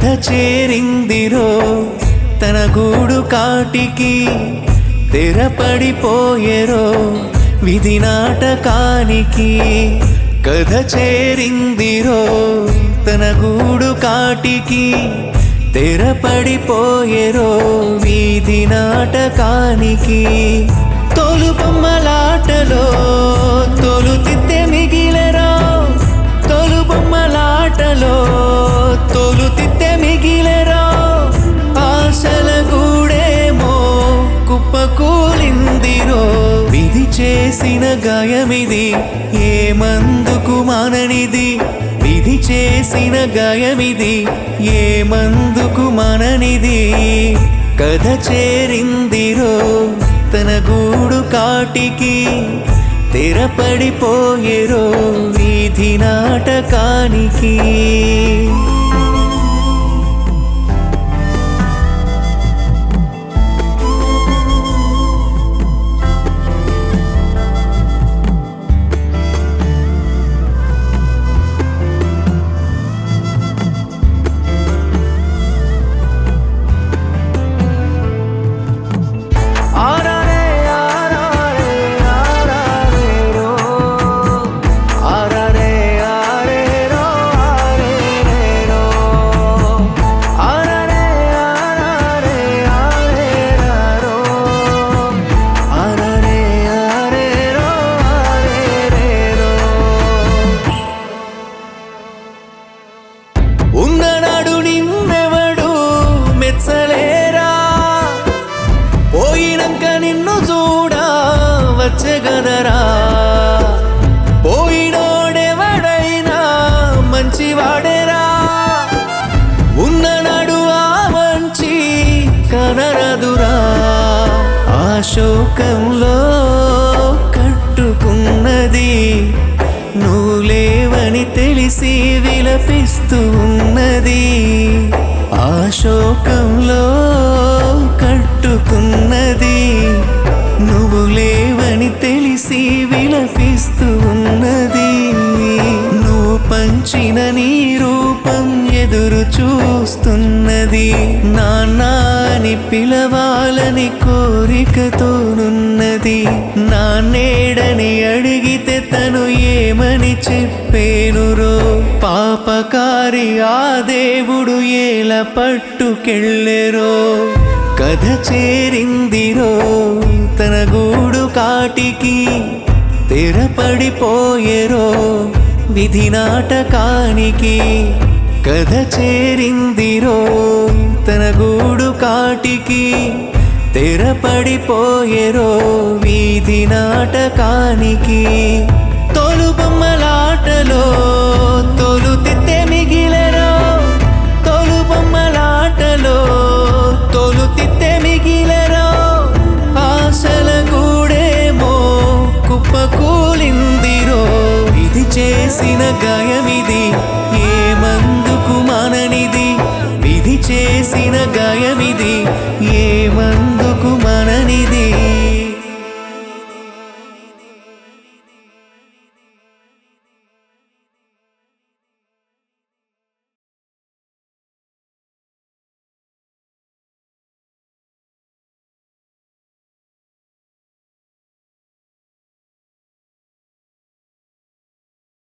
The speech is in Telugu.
కథ చేరిందిరో తన గూడు కాటికి తెరపడిపోయేరో విధి నాటకానికి కథ చేరిందిరో తన గూడు కాటికి తెరపడిపోయేరో వీధి నాటకానికి తోలు బొమ్మలాటలో తోలు తిత్తె మిగిలెరో తోలు బొమ్మలాటలో తోలు తిత్తె మిగిలెరో ఆశల గూడేమో కుప్పకూలిందిరో విధి చేసిన గాయమిది ఏ మందుకు మాననిది విధి చేసిన గాయమిది ఏ మందుకు మాననిది కథ చేరిందిరో తన గూడు కాటికి తెరపడిపోయేరో వీధి నాటకానికి ఉన్ననాడు నిన్నెవడు మెచ్చలేరా పోయినంక నిన్ను చూడా వచ్చే గదరా పోయినోడెవడైనా మంచివాడేరా ఉన్ననాడు ఆ మంచి కనరదురా ఆ శోకంలో కట్టుకున్నది నువ్వు లేవని తెలిసి విలపిస్తూ ఉన్నది ఆ శోకంలో కట్టుకున్నది నువ్వు లేవని తెలిసి విలపిస్తూ ఉన్నది నువ్వు పంచిన నీ రూపం ఎదురు చూస్తున్నది నాన్న అని పిలవాలని కోరికతోనున్నది నాన్నేడని అడిగితే తను ఏమని చెప్పేనురో పాపకారి ఆ దేవుడు ఎలా పట్టుకెళ్ళెరో కథ చేరిందిరో తన గూడు కాటికి తెరపడిపోయేరో విధి నాటకానికి కథ చేరిందిరో తన గూడు కాటికి తెరపడిపోయేరో వీధి నాటకానికి తోలు బొమ్మలాటలో తోలు తిత్తె మిగిలెరో తోలు బొమ్మలాటలో తోలు తిత్తె మిగిలెరో ఆశల గూడేమో కుప్పకూలిందిరో విధి చేసిన గాయమిది ఏ మందుకు మాననిది విధి చేసిన గాయమిది ఏ మందుకు మాననిది